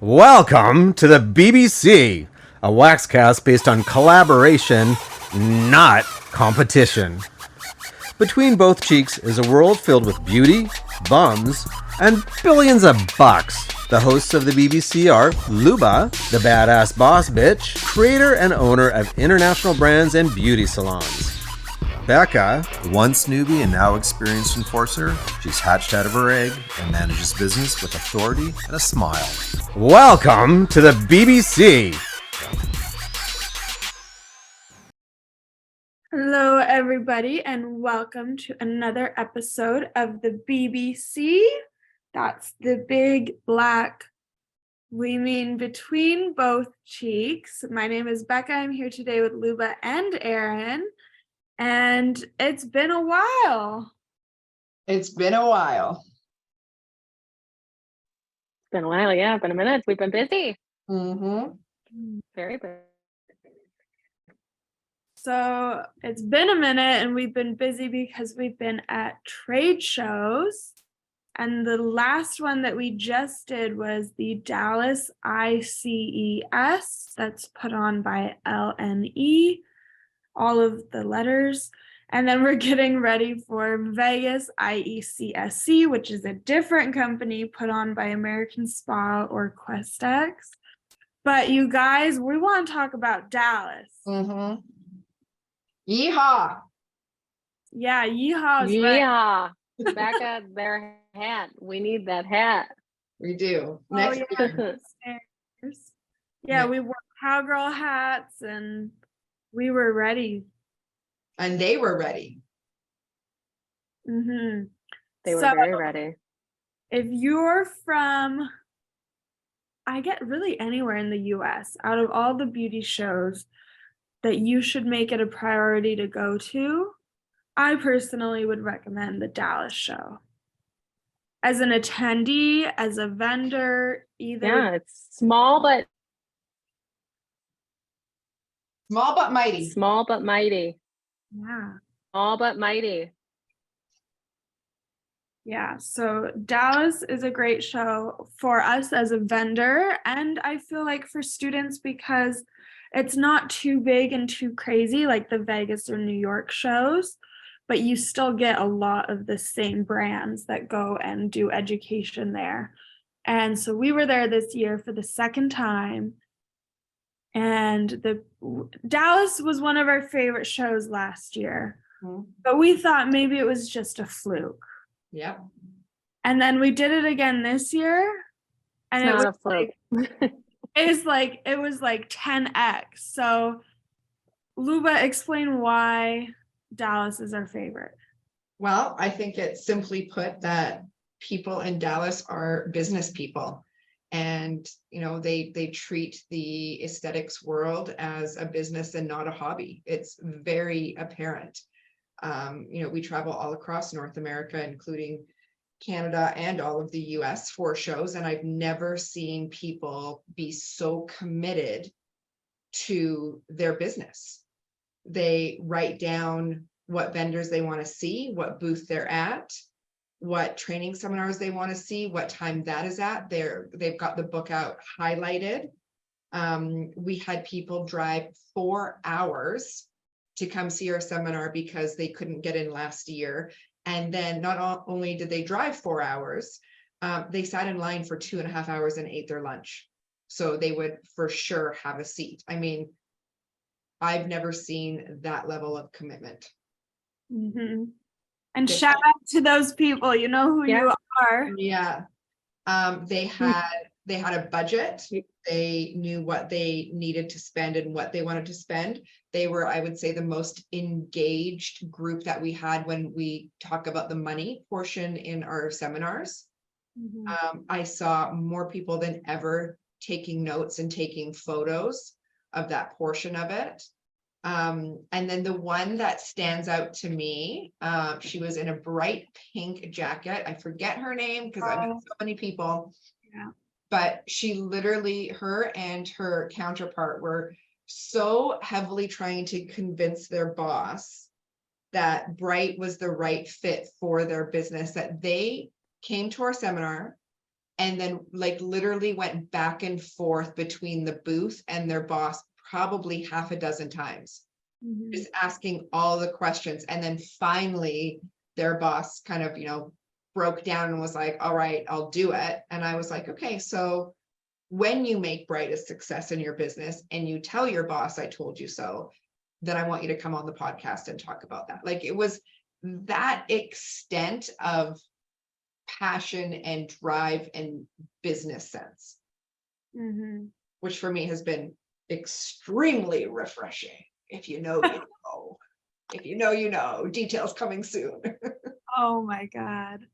Welcome to the BBC, a waxcast based on collaboration, not competition. Between both cheeks is a world filled with beauty, bums, and billions of bucks. The hosts of the BBC are Luba, the badass boss bitch, creator and owner of international brands and beauty salons. Becca, Once newbie and now experienced enforcer, she's hatched out of her egg and manages business with authority and a smile. welcome to the BBC. Hello, everybody, and welcome to another episode of the BBC. That's the big black, we mean between both cheeks. My name is Becca. I'm here today with Luba and Erin, and it's been a while. It's been a while. It's been a while, yeah. Been a minute. We've been busy. Mm-hmm. Very busy. So it's been a minute, and we've been busy because we've been at trade shows. And the last one that we just did was the Dallas ICES, that's put on by LNE, all of the letters. And then we're getting ready for Vegas IECSC, which is a different company put on by American Spa or QuestX. But you guys, we want to talk about Dallas. Mm-hmm. Yeehaw! Yeah, yeehaw's right. Yeah. Becca, their hat. We need that hat. We do. Oh, Next yeah. year. Yeah, we wore cowgirl hats and we were ready. And they were ready. Mm-hmm. They were So, very ready. if you're from, I get really anywhere in the US, out of all the beauty shows that you should make it a priority to go to, I personally would recommend the Dallas show. As an attendee, as a vendor, either. Yeah, it's small but Small but mighty. small but mighty. Yeah. Small but mighty. Yeah, so Dallas is a great show for us as a vendor, and I feel like for students because it's not too big and too crazy like the Vegas or New York shows, but you still get a lot of the same brands that go and do education there. And so we were there this year for the second time, and the Dallas was one of our favorite shows last year, but we thought maybe it was just a fluke. Yep. And then we did it again this year, and It's it not was a fluke. it was like 10x. So Luba, explain why Dallas is our favorite. Well, I think it's simply put that people in Dallas are business people. And, you know, they treat the aesthetics world as a business and not a hobby. It's very apparent. You know, we travel all across North America, including Canada and all of the US for shows. And I've never seen people be so committed to their business. They write down what vendors they want to see, what booth they're at, what training seminars they want to see, what time that is at. They've got the book out highlighted. We had people drive 4 hours to come see our seminar because they couldn't get in last year. And then not only did they drive 4 hours, they sat in line for 2.5 hours and ate their lunch. So they would for sure have a seat. I mean, I've never seen that level of commitment. Mm-hmm. And Yeah. shout out to those people, you know who Yeah. you are. Yeah. They had a budget. They knew what they needed to spend and what they wanted to spend. They were, I would say, the most engaged group that we had when we talk about the money portion in our seminars. Mhm. I saw more people than ever taking notes and taking photos of that portion of it. And then the one that stands out to me, she was in a bright pink jacket. I forget her name because I've met so many people. Yeah. But she literally, her and her counterpart were so heavily trying to convince their boss that Bright was the right fit for their business that they came to our seminar. and then like literally went back and forth between the booth and their boss probably half a dozen times, just asking all the questions. And then finally their boss kind of, broke down and was like, all right, I'll do it. And I was like, okay, so when you make Bright a success in your business and you tell your boss, I told you so, then I want you to come on the podcast and talk about that. Like, it was that extent of passion and drive and business sense, which for me has been extremely refreshing. If you know, you know. If you know, you know. Details coming soon. Oh my God.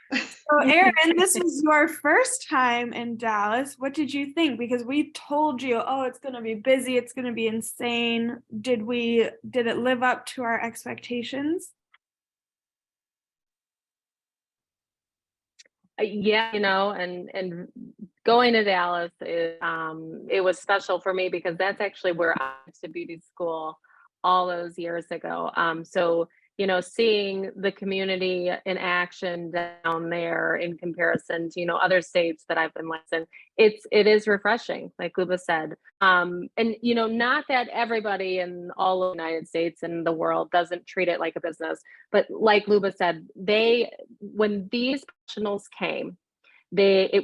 So Erin, this was your first time in Dallas. What did you think? Because we told you, oh, it's going to be busy. It's going to be insane. Did it live up to our expectations? Yeah, and going to Dallas is it was special for me because that's actually where I went to beauty school all those years ago. So seeing the community in action down there in comparison to other states that I've been licensed, it is refreshing, like Luba said. And not that everybody in all of the United States and the world doesn't treat it like a business, but like Luba said, when these professionals came, they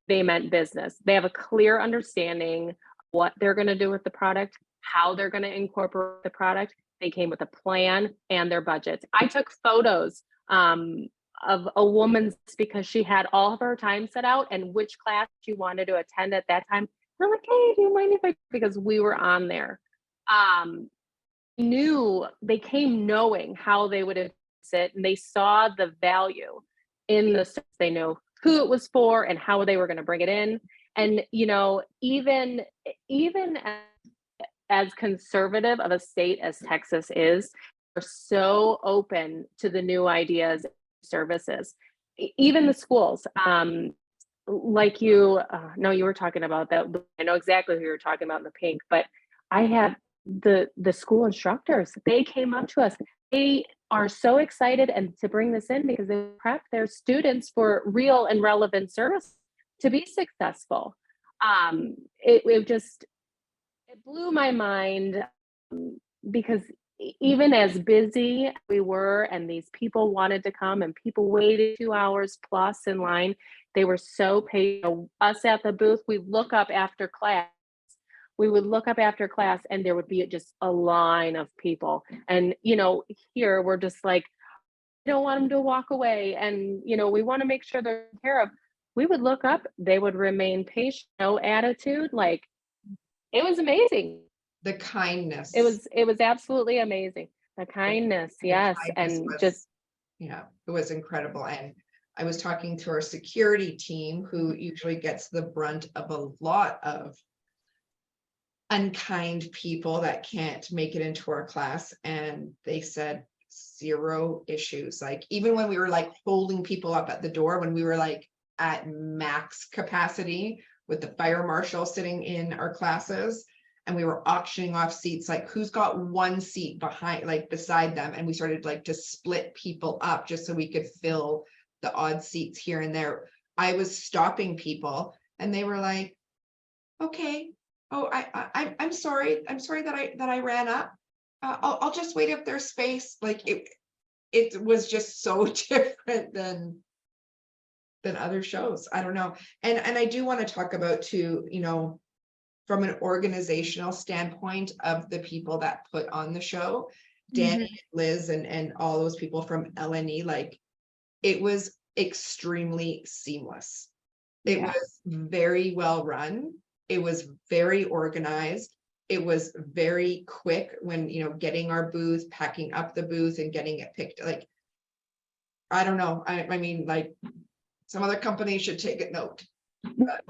meant business. They have a clear understanding of what they're going to do with the product, how they're going to incorporate the product. They came with a plan and their budgets. I took photos of a woman because she had all of her time set out and which class she wanted to attend at that time. And I'm like, hey, do you mind if I, because we were on there. They came knowing how they would sit, and they saw the value in the service. They know who it was for and how they were going to bring it in. And, even as conservative of a state as Texas is, we're so open to the new ideas and services. Even the schools, like you were talking about that. I know exactly who you were talking about in the pink, but I had the school instructors. They came up to us. They are so excited and to bring this in because they prep their students for real and relevant service to be successful. It blew my mind because even as busy we were and these people wanted to come and people waited 2 hours plus in line, they were so patient. Us at the booth, we would look up after class and there would be just a line of people. And, here we're just like, we don't want them to walk away. And, we want to make sure they're taken care of. We would look up, they would remain patient, no attitude. Like, it was amazing. The kindness. It was absolutely amazing. The kindness, yes. And just, it was incredible. And I was talking to our security team, who usually gets the brunt of a lot of unkind people that can't make it into our class. And they said 0 issues. Like, even when we were like holding people up at the door, when we were like at max capacity with the fire marshal sitting in our classes, and we were auctioning off seats, like who's got one seat beside them. And we started like to split people up just so we could fill the odd seats here and there. I was stopping people and they were like, okay, oh, I'm sorry. I'm sorry that I ran up. I'll just wait if there's space. Like it was just so different than other shows. I don't know. And I do want to talk about too, from an organizational standpoint of the people that put on the show, Danny, Liz, and all those people from LNE, like it was extremely seamless. It was very well run. It was very organized. It was very quick when, getting our booth, packing up the booth and getting it picked. Like, I don't know. I mean, like, some other companies should take a note. But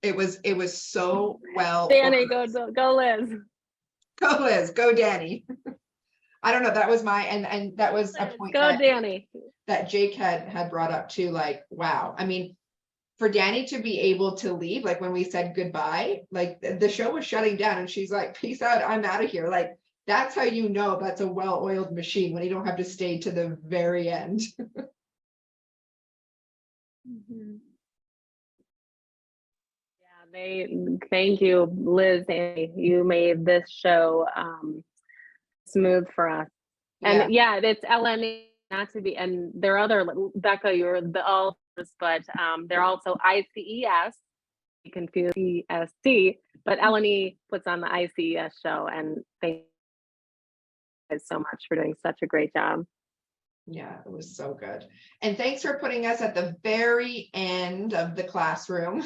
it was so well. Danny, go Liz. Go Liz, go Danny. I don't know. That was and that was a point Danny. That Jake had brought up too. Like, wow. I mean, for Danny to be able to leave, like when we said goodbye, like the show was shutting down and she's like, peace out, I'm out of here. Like, that's how you know that's a well-oiled machine, when you don't have to stay to the very end. Mhm. Yeah, thank you, Liz. And you made this show smooth for us. Yeah, And yeah, it's LNE, not to be, and there are other, Becca, you're the all, but they're also ICES. You confuse ESC, but LNE puts on the ICES show, and thank you guys so much for doing such a great job. yeah, it was so good. And thanks for putting us at the very end of the classroom.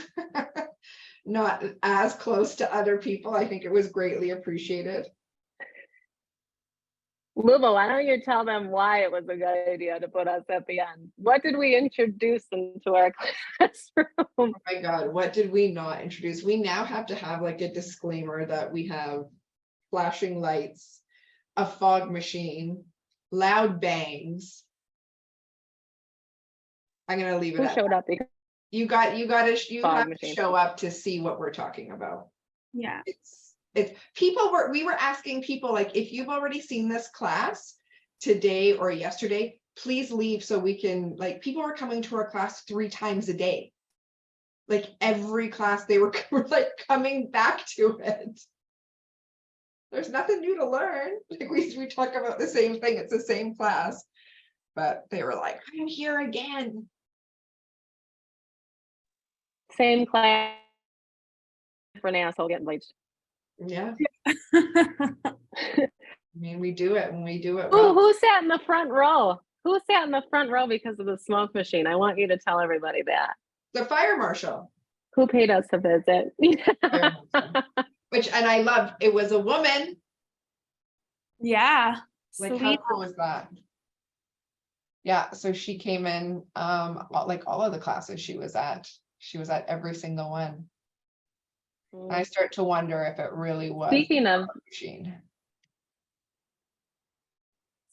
Not as close to other people. I think it was greatly appreciated. Luba, why don't you tell them why it was a good idea to put us at the end? What did we introduce into our classroom? Oh my God, what did we not introduce? We now have to have like a disclaimer that we have flashing lights, a fog machine, loud bangs. I'm gonna leave it Who at showed up because you fog have to machine? show up to see what we're talking about. Yeah. It's we were asking people, like, if you've already seen this class today or yesterday, please leave so we can, like, people were coming to our class 3 times a day. Like every class they were like coming back to it. There's nothing new to learn. Like we talk about the same thing, it's the same class. But they were like, I'm here again. Same class for an asshole getting bleached. Yeah, I mean, we do it when we do it well. Who sat in the front row? Who sat in the front row because of the smoke machine? I want you to tell everybody that. The fire marshal. Who paid us to visit? Fire marshal. Which, and I loved, it was a woman. Yeah. Like, Selena. how cool was that? Yeah, so she came in, like all of the classes she was at every single one. And I start to wonder if it really was Speaking the of fog machine.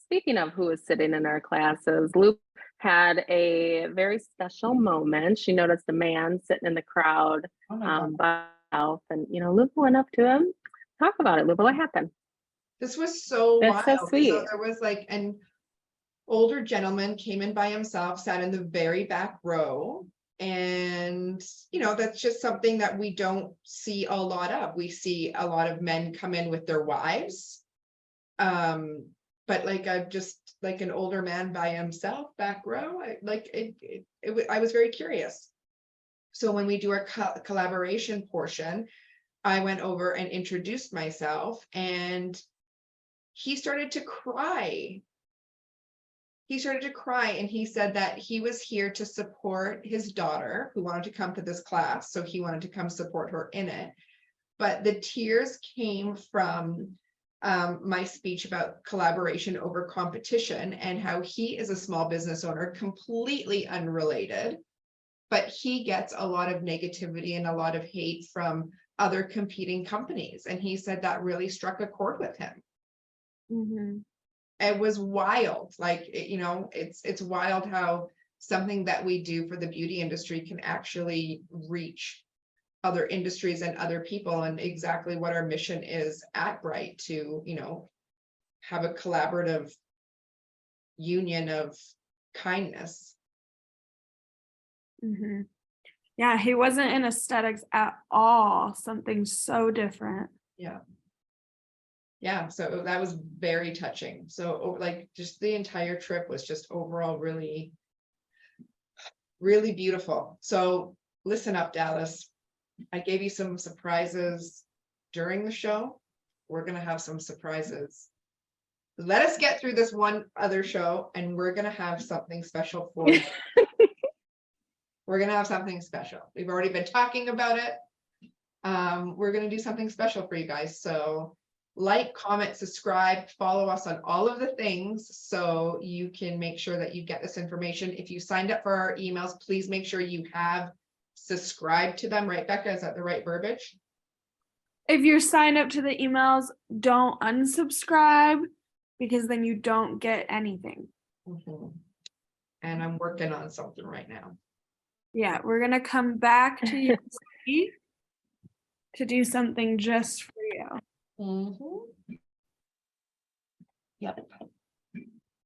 Speaking of who was sitting in our classes, Luke had a very special moment. She noticed a man sitting in the crowd Oh my God. by himself, and Luke went up to him. Talk about it, Luke. What happened? This was so That's so wild. sweet. So there was like an older gentleman came in by himself, sat in the very back row. And, that's just something that we don't see a lot of. We see a lot of men come in with their wives. But like like an older man by himself, back row, I was very curious. So when we do our collaboration portion, I went over and introduced myself, and he started to cry. And he said that he was here to support his daughter who wanted to come to this class. So he wanted to come support her in it. But the tears came from my speech about collaboration over competition, and how he is a small business owner, completely unrelated, but he gets a lot of negativity and a lot of hate from other competing companies. And he said that really struck a chord with him. Mhm. It was wild. Like, it's wild how something that we do for the beauty industry can actually reach other industries and other people, and exactly what our mission is at Bright, to, have a collaborative union of kindness. Mhm. Yeah, he wasn't in aesthetics at all. Something so different. Yeah, so that was very touching. So like just the entire trip was just overall really, really beautiful. So listen up, Dallas. I gave you some surprises during the show. We're gonna have some surprises. Let us get through this one other show, and we're gonna have something special for you. We're gonna have something special. We've already been talking about it. We're gonna do something special for you guys. So like, comment, subscribe, follow us on all of the things so you can make sure that you get this information. If you signed up for our emails, please make sure you have subscribed to them. Right, Becca? Is that the right verbiage? If you're signed up to the emails, don't unsubscribe, because then you don't get anything. And I'm working on something right now. Yeah, we're gonna come back to you to do something just for you. Yep.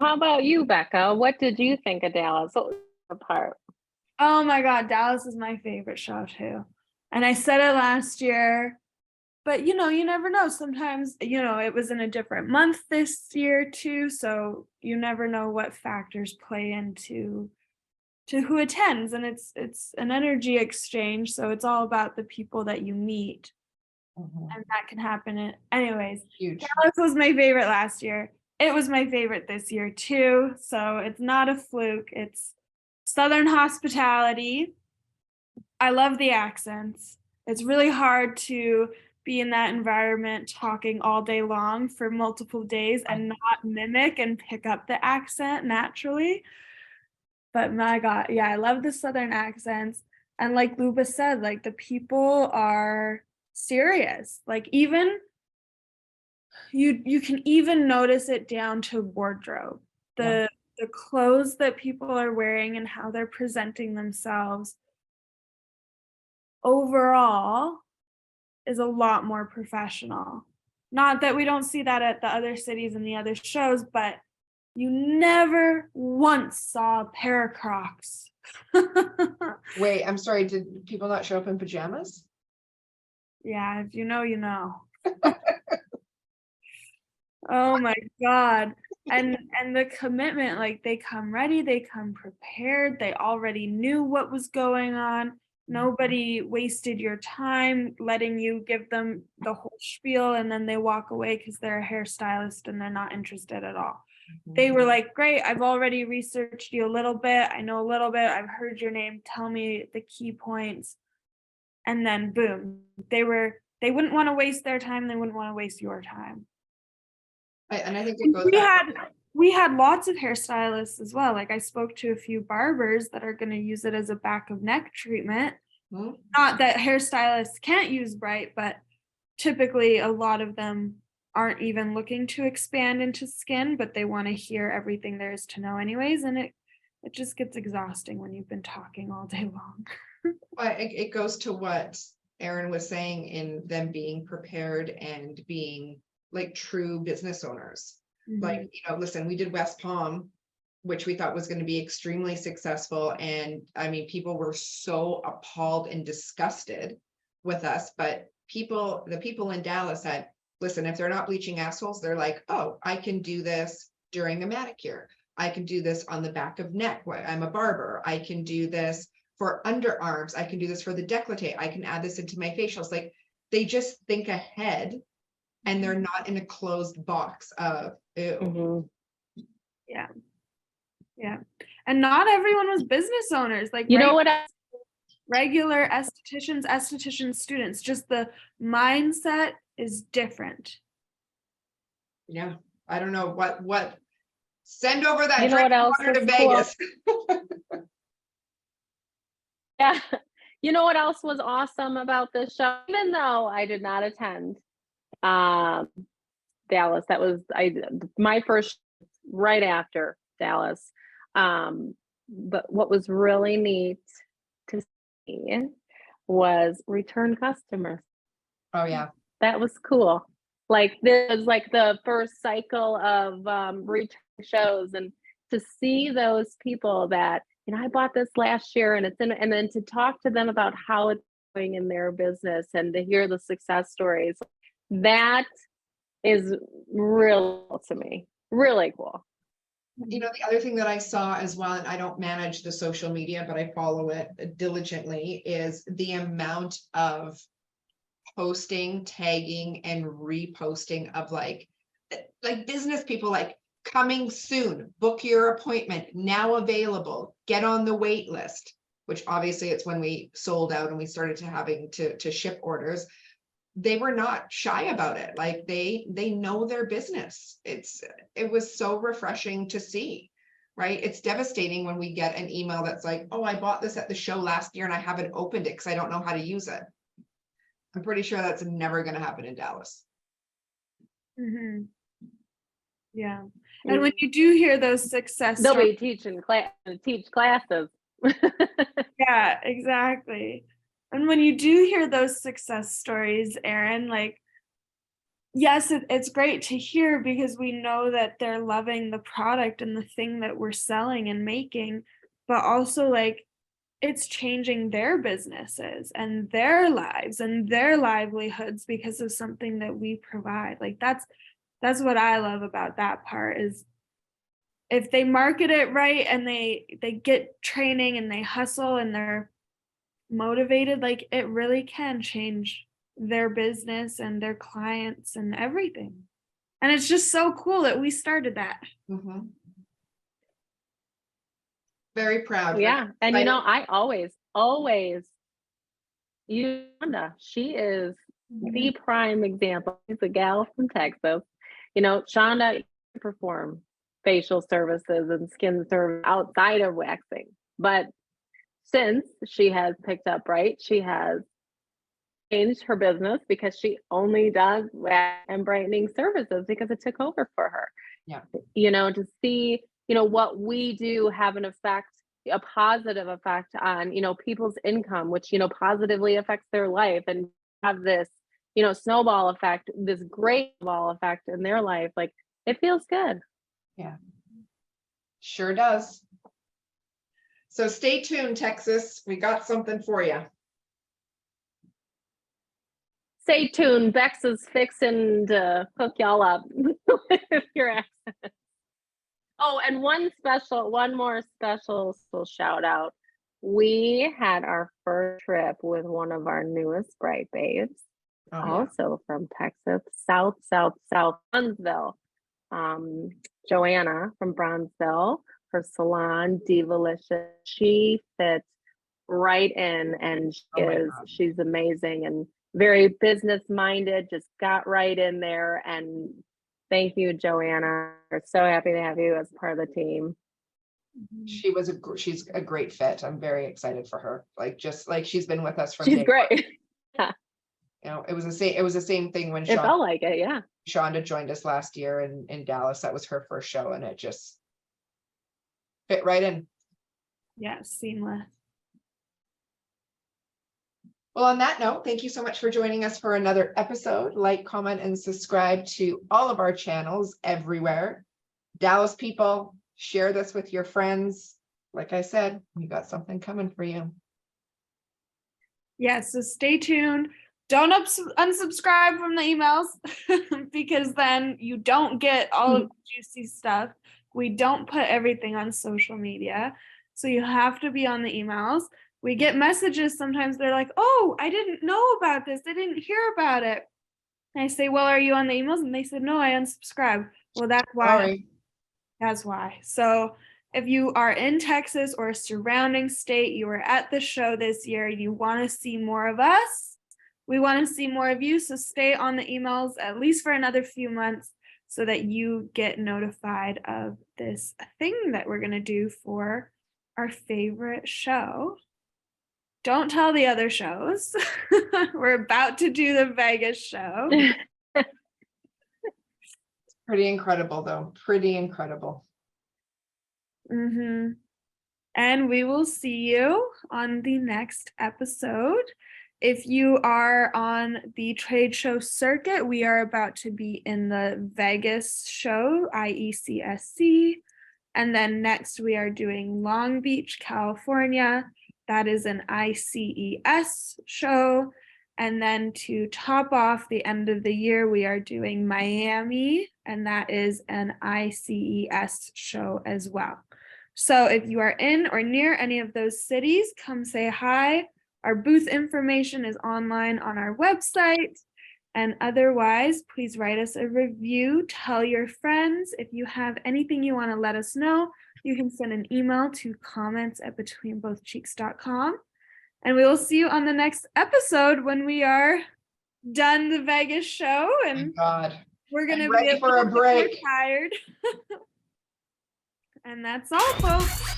How about you, Becca? What did you think of Dallas? What was your part? Oh my God, Dallas is my favorite show too. And I said it last year, but you never know. Sometimes, it was in a different month this year too. So you never know what factors play into to who attends. And it's an energy exchange. So it's all about the people that you meet. And that can happen. Anyways, Huge. Dallas was my favorite last year. It was my favorite this year too. So it's not a fluke. It's Southern hospitality. I love the accents. It's really hard to be in that environment talking all day long for multiple days and not mimic and pick up the accent naturally. But my God, yeah, I love the Southern accents. And like Luba said, like the people are serious. Like even you can even notice it down to wardrobe. The clothes that people are wearing and how they're presenting themselves overall is a lot more professional. Not that we don't see that at the other cities and the other shows, but you never once saw a pair of Crocs. Wait, I'm sorry. Did people not show up in pajamas? Yeah, if you know, you know. Oh my God. And the commitment, like they come ready, they come prepared, they already knew what was going on. Nobody wasted your time letting you give them the whole spiel and then they walk away because they're a hairstylist and they're not interested at all. They were like, great, I've already researched you a little bit. I know a little bit. I've heard your name. Tell me the key points. And then boom, they wouldn't want to waste their time. They wouldn't want to waste your time. And I think it goes back. We had lots of hairstylists as well. Like I spoke to a few barbers that are going to use it as a back of neck treatment. Not that hairstylists can't use bright, but typically a lot of them aren't even looking to expand into skin, but they want to hear everything there is to know anyways. And it just gets exhausting when you've been talking all day long. Well, it goes to what Erin was saying in them being prepared and being like true business owners. Like, listen, we did West Palm, which we thought was going to be extremely successful. And I mean, people were so appalled and disgusted with us, but the people in Dallas said, listen, if they're not bleaching assholes, they're like, oh, I can do this during a manicure. I can do this on the back of neck. I'm a barber. I can do this for underarms. I can do this for the décolleté. I can add this into my facials. Like they just think ahead and they're not in a closed box of, ew. Yeah. Yeah. And not everyone was business owners. Like, You know what? Regular esthetician students, just the mindset is different. Yeah. I don't know what send over that You know what else water to is Vegas. Yeah. You know what else was awesome about this show? Even though I did not attend Dallas, that was my first right after Dallas. But what was really neat to see was return customers. Oh yeah. That was cool. Like this was like the first cycle of return shows, and to see those people that, I bought this last year and and then to talk to them about how it's going in their business and to hear the success stories, that is real to me. Really cool. The other thing that I saw as well, and I don't manage the social media, but I follow it diligently, is the amount of posting, tagging, and reposting of like business people, like coming soon, book your appointment, now available, get on the wait list, which obviously it's when we sold out and we started to having to ship orders. They were not shy about it. Like they know their business. It was so refreshing to see, right? It's devastating when we get an email that's like, oh, I bought this at the show last year and I haven't opened it because I don't know how to use it. I'm pretty sure that's never going to happen in Dallas. Yeah. And when you do hear those success They'll stories, be teach classes. yeah, exactly. And when you do hear those success stories, Erin, like, yes, it's great to hear because we know that they're loving the product and the thing that we're selling and making, but also like it's changing their businesses and their lives and their livelihoods because of something that we provide. Like that's what I love about that part, is if they market it right and they get training and they hustle and they're motivated, like it really can change their business and their clients and everything. And it's just so cool that we started that. Mhm. Very proud. Yeah. And Excited. I always use Shonda. She is the prime example. She's a gal from Texas. Shonda perform facial services and skin service outside of waxing. But since she has picked up, right, she has changed her business because she only does wax and brightening services because it took over for her. Yeah. To see, what we do have an effect, a positive effect on, people's income, which, positively affects their life, and have this, snowball effect, this great ball effect in their life. Like, it feels good. Yeah. Sure does. So stay tuned, Texas. We got something for you. Stay tuned. Bex is fixing to hook y'all up with your accent. Oh, and one more special shout out. We had our first trip with one of our newest Bright Babes, also from Texas, South Bronzeville. Joanna from Bronzeville, her salon, Divalicious. She fits right in, and she's amazing and very business minded, just got right in there. And thank you, Joanna. We're so happy to have you as part of the team. She's a great fit. I'm very excited for her. Like, just like she's been with us from She's day great. one. Yeah. It was the same thing when It felt like it, yeah. Shonda joined us last year in Dallas. That was her first show, and it just fit right in. Yeah, seamless. Well, on that note, thank you so much for joining us for another episode. Like, comment, and subscribe to all of our channels everywhere. Dallas people, share this with your friends. Like I said, we got something coming for you. Yeah, so stay tuned. Don't unsubscribe from the emails because then you don't get all of the juicy stuff. We don't put everything on social media, so you have to be on the emails. We get messages sometimes, they're like, oh, I didn't know about this. I didn't hear about it. And I say, well, are you on the emails? And they said, no, I unsubscribed. Well, that's why. Sorry. That's why. So if you are in Texas or a surrounding state, you were at the show this year, you want to see more of us, we want to see more of you. So stay on the emails at least for another few months so that you get notified of this thing that we're going to do for our favorite show. Don't tell the other shows. We're about to do the Vegas show. Pretty incredible, though. Pretty incredible. And we will see you on the next episode. If you are on the trade show circuit, we are about to be in the Vegas show, IECSC. And then next we are doing Long Beach, California. That is an ICES show. And then to top off the end of the year, we are doing Miami, and that is an ICES show as well. So if you are in or near any of those cities, come say hi. Our booth information is online on our website. And otherwise, please write us a review, tell your friends. If you have anything you want to let us know, you can send an email to comments@betweenbothcheeks.com. And we will see you on the next episode when we are done the Vegas show. And we're going to be ready for a break. tired. And that's all, folks.